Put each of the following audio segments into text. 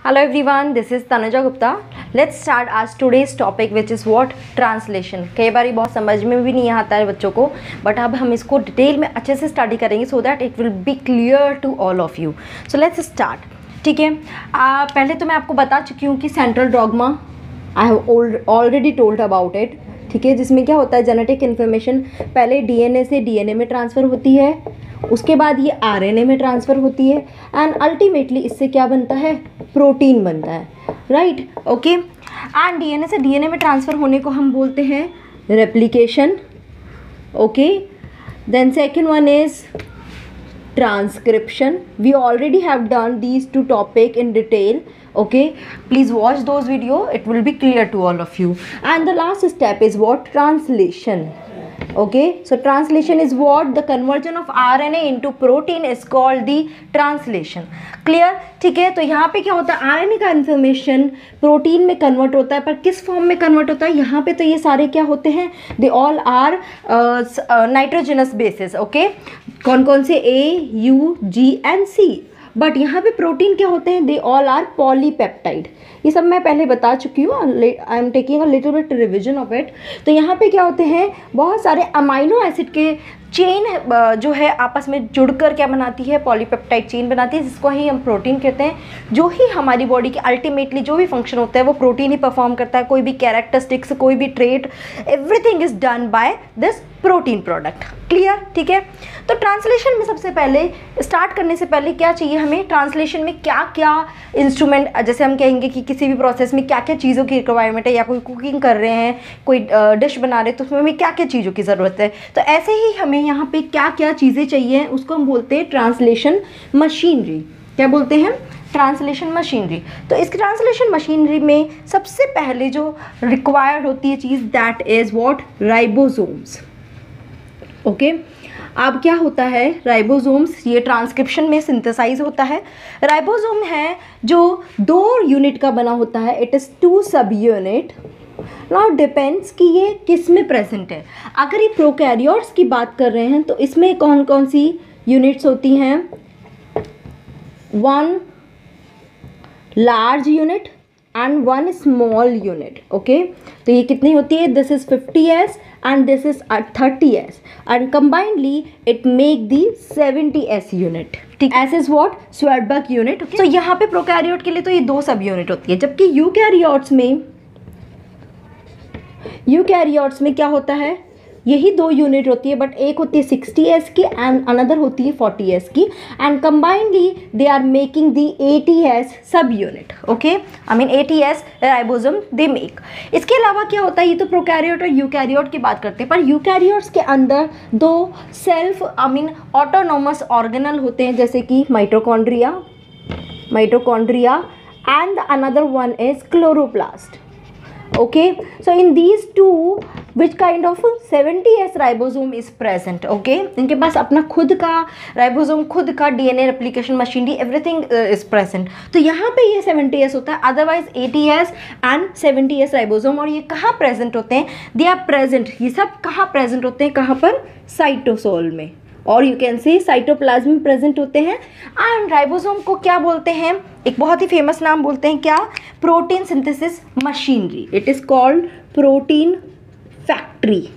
Hello everyone, this is Tanuja Gupta. Let's start as today's topic which is what? Translation. कई बार बहुत समझ में भी नहीं आता है बच्चों को, बट अब हम इसको डिटेल में अच्छे से स्टडी करेंगे so that it will be clear to all of you. So let's start. ठीक है, पहले तो मैं आपको बता चुकी हूँ कि central dogma I have already told about it. ठीक है, जिसमें क्या होता है, जेनेटिक इन्फॉर्मेशन पहले डीएनए से डीएनए में ट्रांसफ़र होती है, उसके बाद ये आरएनए में ट्रांसफ़र होती है एंड अल्टीमेटली इससे क्या बनता है, प्रोटीन बनता है. Right, okay. एंड डीएनए से डीएनए में ट्रांसफ़र होने को हम बोलते हैं replication. Okay, then second one is transcription. We already have done these two topic in detail. Okay, please watch those video, it will be clear to all of you. And the last step is what? Translation. Okay, so translation is what? The conversion of RNA into protein is called the translation. Clear? ठीक है, तो यहाँ पे क्या होता है, RNA का information protein में कन्वर्ट होता है, पर किस फॉर्म में कन्वर्ट होता है, यहाँ पे तो ये सारे क्या होते हैं, they all are nitrogenous bases. Okay, कौन कौन से, A, U, G and C. But यहाँ पे प्रोटीन क्या होते हैं, दे ऑल आर पॉलीपेप्टाइड. ये सब मैं पहले बता चुकी हूँ, I am taking a little bit revision of it. तो यहाँ पे क्या होते हैं, बहुत सारे अमाइनो एसिड के चेन जो है आपस में जुड़कर क्या बनाती है, पॉलीपेप्टाइड चेन बनाती है, जिसको ही हम प्रोटीन कहते हैं. जो ही हमारी बॉडी की अल्टीमेटली जो भी फंक्शन होता है वो प्रोटीन ही परफॉर्म करता है. कोई भी कैरेक्टरिस्टिक्स, कोई भी trait, everything is done by this protein product. Clear? ठीक है, तो ट्रांसलेशन में सबसे पहले स्टार्ट करने से पहले क्या चाहिए हमें, ट्रांसलेशन में क्या क्या इंस्ट्रूमेंट, जैसे हम कहेंगे कि किसी भी प्रोसेस में क्या क्या चीज़ों की रिक्वायरमेंट है, या कोई कुकिंग कर रहे हैं, कोई डिश बना रहे हैं, तो उसमें हमें क्या क्या चीज़ों की ज़रूरत है. तो ऐसे ही हमें यहाँ पे क्या क्या चीज़ें चाहिए, उसको हम बोलते हैं ट्रांसलेशन मशीनरी. क्या बोलते हैं, ट्रांसलेशन मशीनरी. तो इस ट्रांसलेशन मशीनरी में सबसे पहले जो रिक्वायर्ड होती है चीज़, that is what, ribosomes. Okay, अब क्या होता है, राइबोसोम्स ये ट्रांसक्रिप्शन में सिंथेसाइज होता है. राइबोसोम है जो 2 यूनिट का बना होता है, इट इज़ 2 सब यूनिट. नाउ डिपेंड्स कि ये किस में प्रेजेंट है. अगर ये प्रोकैरियोट्स की बात कर रहे हैं तो इसमें कौन कौन सी यूनिट्स होती हैं, 1 large unit and 1 small unit. Okay, तो ये कितनी होती है, this is 50s and this is at 30s and combinedly it make the 70s unit. ठीक, S is what, Svedberg unit. तो यहाँ पे प्रोकैरियोट के लिए तो ये 2 सब यूनिट होती है, जबकि यूकैरियोट्स में क्या होता है, यही 2 यूनिट होती है, बट एक होती है 60s की एंड अनदर होती है 40s की, and combinedly they are making the 80s subunit. Okay, I mean 80s ribosome they make. इसके अलावा क्या होता है, ये तो प्रोकैरियोट और यूकैरियोट की बात करते हैं, पर यूकैरियोट्स के अंदर 2 self I mean autonomous organelle होते हैं, जैसे कि mitochondria and another one is chloroplast. Okay, so in these two which kind of 70s ribosome is present. okay, इनके पास अपना खुद का राइबोसोम, खुद का DNA replication machinery, everything is present. तो यहाँ पे ये 70s होता है, otherwise 80s and 70s ribosome. और ये कहाँ प्रेजेंट होते हैं, दे आर प्रेजेंट, ये सब कहाँ प्रेजेंट होते हैं, कहाँ पर, साइटोसोल में, और यू कैन से साइटोप्लाज्म में प्रेजेंट होते हैं. एंड राइबोसोम को क्या बोलते हैं, एक बहुत ही फेमस नाम बोलते हैं, क्या, protein synthesis machinery. It is called protein factory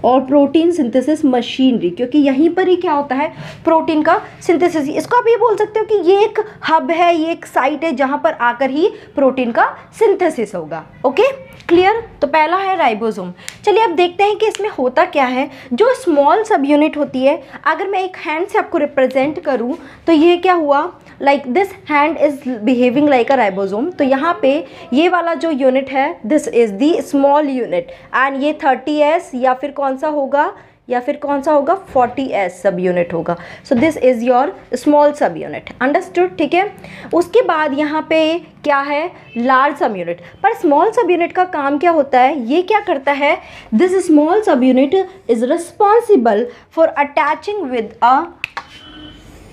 और प्रोटीन सिंथेसिस मशीनरी, क्योंकि यहीं पर ही क्या होता है, प्रोटीन का सिंथेसिस. इसको आप ये बोल सकते हो कि ये एक हब है, ये एक साइट है जहाँ पर आकर ही प्रोटीन का सिंथेसिस होगा. Okay, clear. तो पहला है राइबोसोम. चलिए अब देखते हैं कि इसमें होता क्या है. जो स्मॉल सब यूनिट होती है, अगर मैं एक हैंड से आपको रिप्रेजेंट करूँ तो ये क्या हुआ, like this hand is behaving like a ribosome. तो यहाँ पे ये वाला जो यूनिट है, this is the small unit, and ये 30s या फिर कौन सा होगा, 40s सब यूनिट होगा. सो दिस इज योर स्मॉल सब यूनिट. अंडरस्टूड? ठीक है, उसके बाद यहाँ पे क्या है, लार्ज सब यूनिट. पर स्मॉल सब यूनिट का काम क्या होता है, ये क्या करता है, दिस स्मॉल सब unit is responsible for attaching with a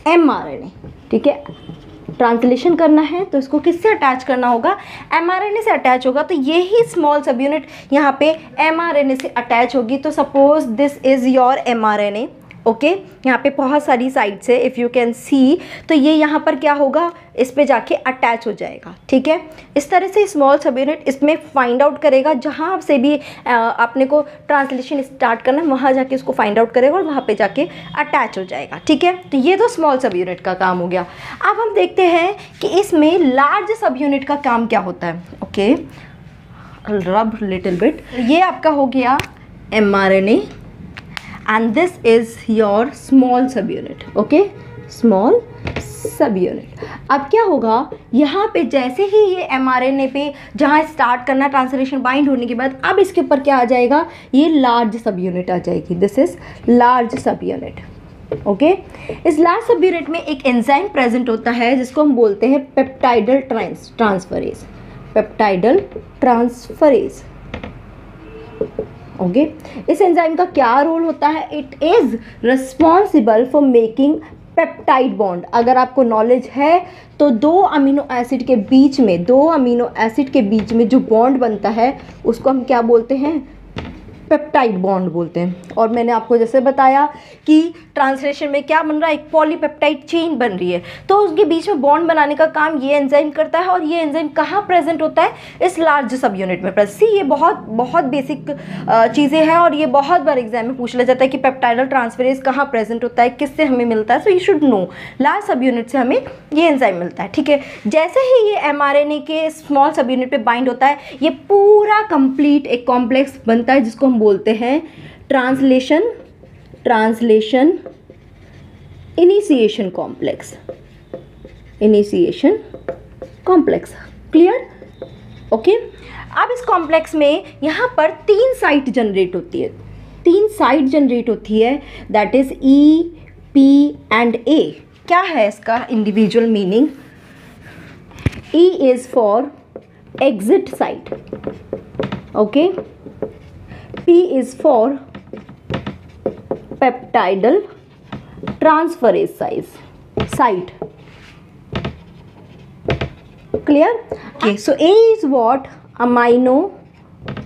mRNA. ठीक है, ट्रांसलेशन करना है तो इसको किससे अटैच करना होगा, mRNA से अटैच होगा. तो ये ही स्मॉल सब यूनिट यहाँ पे mRNA से अटैच होगी. तो suppose this is your mRNA. Okay यहाँ पे बहुत सारी साइड्स है, इफ़ यू कैन सी, तो ये यहाँ पर क्या होगा, इस पे जाके अटैच हो जाएगा, ठीक है। इस तरह से स्मॉल सब यूनिट इसमें फाइंड आउट करेगा, जहाँ से भी आपने को ट्रांसलेशन स्टार्ट करना है वहाँ जाके उसको फाइंड आउट करेगा और वहाँ पे जाके अटैच हो जाएगा, ठीक है। तो ये तो स्मॉल सब यूनिट का काम हो गया। अब हम देखते हैं कि इसमें लार्ज सब यूनिट का काम क्या होता है। ओके, रब लिटिल बिट। ये आपका हो गया mRNA and this is your small subunit, okay, small subunit। अब क्या होगा, यहाँ पे जैसे ही ये mRNA पे जहाँ स्टार्ट करना ट्रांसलेशन बाइंड होने के बाद, अब इसके ऊपर क्या आ जाएगा, ये लार्ज सब यूनिट आ जाएगी। दिस इज लार्ज सब यूनिट, ओके। इस लार्ज सब यूनिट में एक एंजाइम प्रेजेंट होता है जिसको हम बोलते हैं peptidyl transferase, peptidyl transferase, okay. इस एंजाइम का क्या रोल होता है, it is responsible for making peptide bond. अगर आपको नॉलेज है तो दो अमीनो एसिड के बीच में जो बॉन्ड बनता है उसको हम क्या बोलते हैं, पेप्टाइड बॉन्ड बोलते हैं। और मैंने आपको जैसे बताया कि ट्रांसलेशन में क्या बन रहा है, एक पॉलीपेप्टाइड चेन बन रही है, तो उसके बीच में बॉन्ड बनाने का काम ये एंजाइम करता है। और ये एंजाइम कहाँ प्रेजेंट होता है, इस लार्ज सब यूनिट में प्रेजेंट। सी, ये बहुत बेसिक चीज़ें हैं और ये बहुत बार एग्जाम में पूछ लिया जाता है कि पेप्टाइडल ट्रांसफरेज कहाँ प्रेजेंट होता है, किससे हमें मिलता है। So you should know, large सब यूनिट से हमें ये एंजाइम मिलता है, ठीक है। जैसे ही ये mRNA के स्मॉल सब यूनिट पे बाइंड होता है, ये पूरा कंप्लीट एक कॉम्प्लेक्स बनता है जिसको हम बोलते हैं translation initiation complex, clear, okay. अब इस कॉम्प्लेक्स में यहाँ पर 3 साइट जनरेट होती है, that is E, P and A। क्या है इसका individual meaning, E is for exit site, okay, P is for peptidal transferase site, clear, okay। So A is what, amino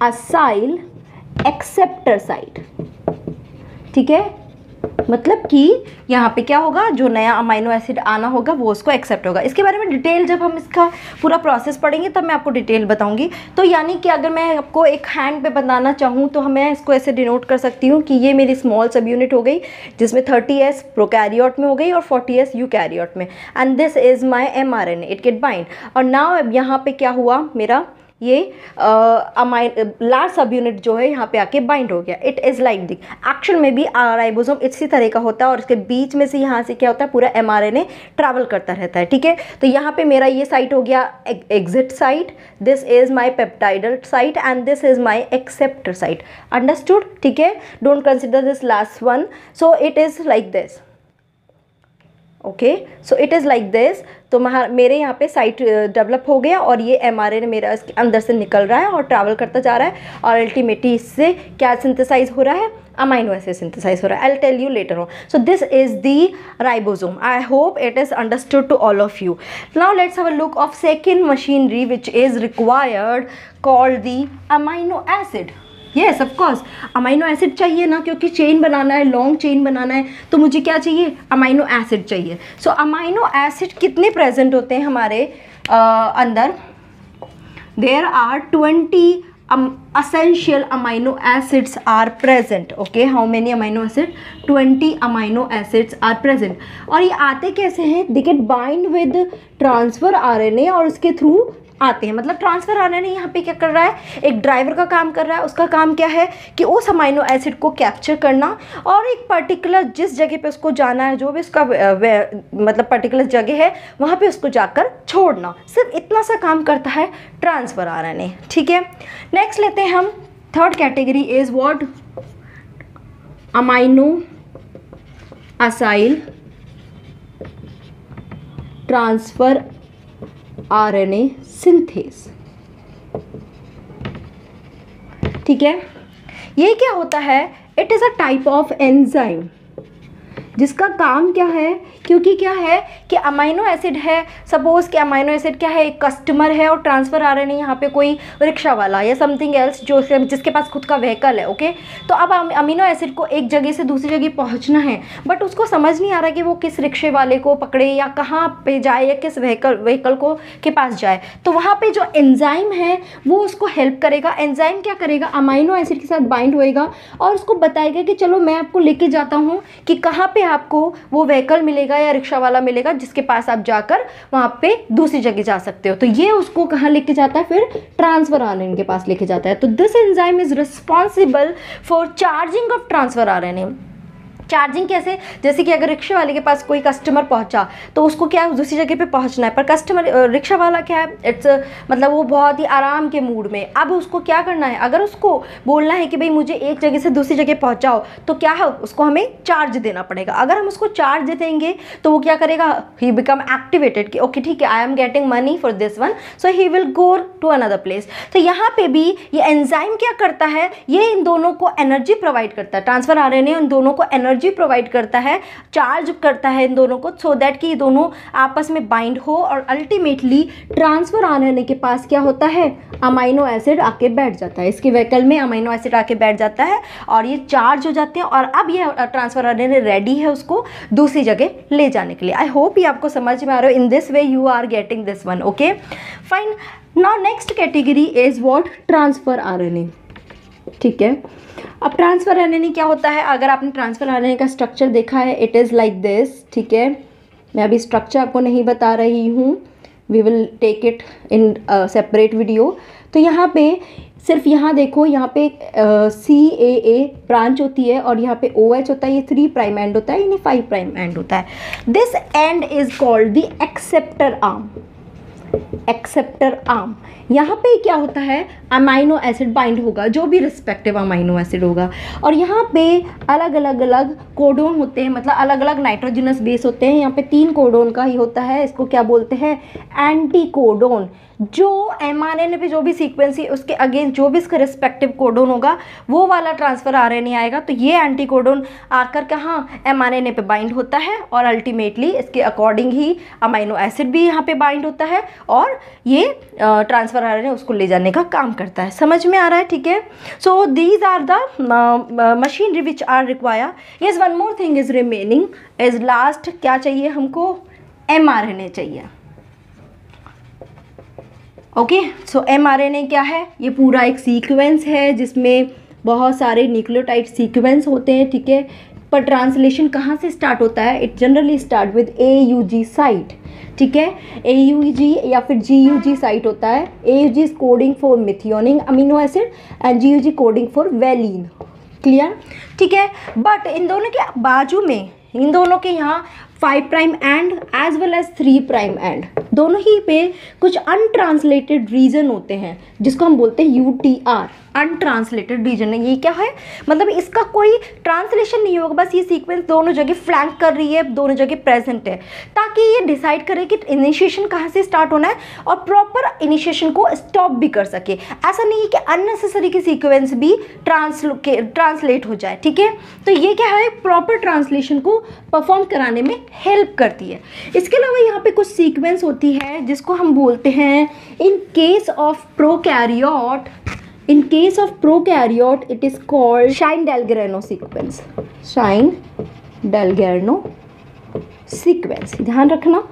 acyl acceptor site, ठीक है। मतलब कि यहाँ पे क्या होगा, जो नया अमाइनो एसिड आना होगा वो उसको एक्सेप्ट होगा। इसके बारे में डिटेल जब हम इसका पूरा प्रोसेस पढ़ेंगे तब मैं आपको डिटेल बताऊंगी। तो यानी कि अगर मैं आपको एक हैंड पे बताना चाहूँ तो मैं इसको ऐसे डिनोट कर सकती हूँ कि ये मेरी स्मॉल सब यूनिट हो गई, जिसमें 30S प्रोकैरियोट में हो गई और 40S यूकैरियोट में, and this is my mRNA, it get bind. और नाउ यहाँ पे क्या हुआ, मेरा ये लार्ज सब यूनिट जो है यहाँ पे आके बाइंड हो गया। It is like the, actual में भी राइबोसोम इसी तरह का होता है और इसके बीच में से यहाँ से क्या होता है, पूरा mRNA ट्रैवल करता रहता है, ठीक है। तो यहाँ पे मेरा ये साइट हो गया exit site, this is my peptidyl site and this is my acceptor site, understood, ठीक है। Don't consider this last one, so it is like this, okay, so it is like this. तो मेरे यहाँ पे site develop हो गया और ये mRNA मेरा इसके अंदर से निकल रहा है और ट्रैवल करता जा रहा है और अल्टीमेटली इससे क्या सिंथेसाइज हो रहा है, अमाइनो एसिड सिंथेसाइज हो रहा है। I will tell you later on. So this is the ribosome. I hope it is understood to all of you. Now let's have a look of second machinery which is required called the amino acid. Yes of course, amino acid चाहिए ना, क्योंकि chain बनाना है, long chain बनाना है, तो मुझे क्या चाहिए, amino acid चाहिए। सो अमाइनो एसिड कितने प्रेजेंट होते हैं हमारे अंदर, there are 20 essential amino acids are present, okay, how many amino acid, 20 amino acids are present। और ये आते कैसे हैं, they get bind with transfer RNA और उसके थ्रू आते हैं। मतलब ट्रांसफर RNA यहाँ पे क्या कर रहा है, एक ड्राइवर का काम कर रहा है। उसका काम क्या है कि उस अमाइनो एसिड को कैप्चर करना और एक पर्टिकुलर जिस जगह पे उसको जाना है, जो भी उसका मतलब पर्टिकुलर जगह है वहाँ पे उसको जाकर छोड़ना। सिर्फ इतना सा काम करता है ट्रांसफर RNA, ठीक है। नेक्स्ट लेते हैं हम third category is what, amino acyl transfer RNA synthase, ठीक है। ये क्या होता है, it is a type of enzyme जिसका काम क्या है, क्योंकि क्या है कि अमीनो एसिड है, सपोज कि अमीनो एसिड क्या है, एक कस्टमर है और ट्रांसफ़र RNA यहाँ पे कोई रिक्शा वाला या समथिंग एल्स जो जिसके पास खुद का व्हीकल है, ओके। तो अब अमीनो एसिड को एक जगह से दूसरी जगह पहुँचना है, बट उसको समझ नहीं आ रहा कि वो किस रिक्शे वाले को पकड़े या कहाँ पे जाए या किस व्हीकल को के पास जाए। तो वहाँ पे जो एंजाइम है वो उसको हेल्प करेगा। एंजाइम क्या करेगा, अमीनो एसिड के साथ बाइंड होएगा और उसको बताएगा कि चलो मैं आपको लेके जाता हूँ कि कहाँ पे आपको वो व्हीकल मिलेगा या रिक्शा वाला मिलेगा जिसके पास आप जाकर वहाँ पे दूसरी जगह जा सकते हो। तो ये उसको कहाँ लेके जाता है, फिर ट्रांसफर RNA के पास लेके जाता है। तो this enzyme is responsible for charging of transfer RNA। Charging कैसे, जैसे कि अगर रिक्शा वाले के पास कोई कस्टमर पहुंचा तो उसको क्या दूसरी जगह पे पहुंचना है, पर कस्टमर रिक्शा वाला क्या है, इट्स मतलब वो बहुत ही आराम के मूड में। अब उसको क्या करना है, अगर उसको बोलना है कि भाई मुझे एक जगह से दूसरी जगह पहुंचाओ, तो क्या है, उसको हमें चार्ज देना पड़ेगा। अगर हम उसको चार्ज देंगे तो वो क्या करेगा, ही बिकम एक्टिवेटेड कि ओके ठीक है, I am getting money for this one, so he will go to another place. तो यहाँ पे भी ये एंजाइम क्या करता है, ये इन दोनों को एनर्जी प्रोवाइड करता है। ट्रांसफर RNA इन दोनों को एनर्जी प्रोवाइड करता है, चार्ज करता है इन दोनों को, सो दैट कि ये दोनों आपस में बाइंड हो और अल्टीमेटली ट्रांसफर RNA के पास क्या होता है, अमीनो एसिड आके बैठ जाता है। इसके व्हीकल में अमीनो एसिड आके बैठ जाता है और ये चार्ज हो जाते हैं और अब ये ट्रांसफर RNA रेडी है उसको दूसरी जगह ले जाने के लिए। आई होप ये आपको समझ में आ रहा है। In this way you are getting this one, okay fine. Now next category is what, transfer RNA, ठीक है। अब ट्रांसफर RNA क्या होता है, अगर आपने ट्रांसफर RNA का स्ट्रक्चर देखा है, इट इज़ लाइक दिस, ठीक है। मैं अभी स्ट्रक्चर आपको नहीं बता रही हूँ, we will take it in separate video. तो यहाँ पे सिर्फ यहाँ देखो, यहाँ पे CAA ब्रांच होती है और यहाँ पे OH होता है, ये 3 प्राइम एंड होता है, यानी 5 प्राइम एंड होता है। This and is called the acceptor arm. Acceptor arm, यहाँ पे क्या होता है, अमीनो एसिड बाइंड होगा, जो भी रिस्पेक्टिव अमीनो एसिड होगा, और यहाँ पे अलग अलग कोडोन होते हैं, मतलब अलग अलग नाइट्रोजनस बेस होते हैं। यहाँ पे 3 कोडोन का ही होता है, इसको क्या बोलते हैं, एंटी कोडोन। जो mRNA पे जो भी सीक्वेंस है उसके अगेंस्ट जो भी इसका रिस्पेक्टिव कोडोन होगा वो वाला ट्रांसफर RNA आएगा। तो ये एंटी कोडोन आकर कहाँ, mRNA पे बाइंड होता है और अल्टीमेटली इसके अकॉर्डिंग ही अमीनो एसिड भी यहाँ पे बाइंड होता है और ये ट्रांसफर RNA उसको ले जाने का काम करता है। समझ में आ रहा है, ठीक है। So these are the machinery which are require. Yes, one more thing is remaining is last, क्या चाहिए हमको, mRNA चाहिए, ओके। सो mRNA क्या है, ये पूरा एक सीक्वेंस है जिसमें बहुत सारे न्यूक्लियोटाइड सीक्वेंस होते हैं, ठीक है। पर ट्रांसलेशन कहाँ से स्टार्ट होता है, it generally start with AUG site, ठीक है। AUG या फिर GUG साइट होता है। AUG is coding for methionine amino acid and GUG coding for valine, clear, ठीक है। बट इन दोनों के बाजू में, इन दोनों के यहाँ 5 prime end as well as 3 prime end, दोनों ही पे कुछ अनट्रांसलेटेड रीजन होते हैं जिसको हम बोलते हैं UTR, अनट्रांसलेटेड रीजन है। ये क्या है, मतलब इसका कोई ट्रांसलेशन नहीं होगा, बस ये सीक्वेंस दोनों जगह फ्लैंक कर रही है, दोनों जगह प्रेजेंट है, ताकि ये डिसाइड करे कि इनिशिएशन कहाँ से स्टार्ट होना है और प्रॉपर इनिशिएशन को स्टॉप भी कर सके। ऐसा नहीं है कि अननेसेसरी की सीक्वेंस भी ट्रांसलेट हो जाए, ठीक है। तो ये क्या है, प्रॉपर ट्रांसलेशन को परफॉर्म कराने में हेल्प करती है। इसके अलावा यहाँ पे कुछ सीक्वेंस होती है जिसको हम बोलते हैं इन case of prokaryote, in case of prokaryote it is called Shine-Dalgarno sequence, Shine-Dalgarno sequence, ध्यान रखना,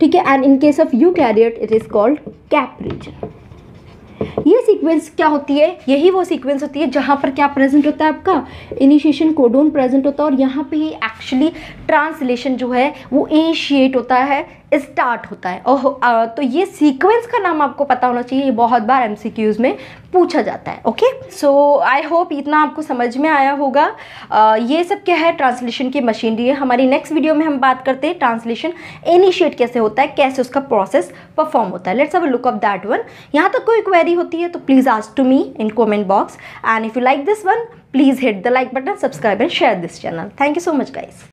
ठीक है। And in case of eukaryote it is called cap region. ये सीक्वेंस क्या होती है, यही वो सीक्वेंस होती है जहाँ पर क्या प्रेजेंट होता है, आपका इनिशिएशन कोडोन प्रेजेंट होता है और यहाँ पे ही एक्चुअली ट्रांसलेशन जो है वो इनिशिएट होता है, स्टार्ट होता है। ओह, तो ये सीक्वेंस का नाम आपको पता होना चाहिए, ये बहुत बार MCQs में पूछा जाता है, ओके। सो आई होप इतना आपको समझ में आया होगा। ये सब क्या है, ट्रांसलेशन की मशीनरी है। हमारी नेक्स्ट वीडियो में हम बात करते हैं ट्रांसलेशन इनिशिएट कैसे होता है, कैसे उसका प्रोसेस परफॉर्म होता है। Let's have a look of that one. यहाँ तक कोई क्वेरी होती है तो please ask to me in comment box, and if you like this one please hit the like button, subscribe and share this channel. Thank you so much guys.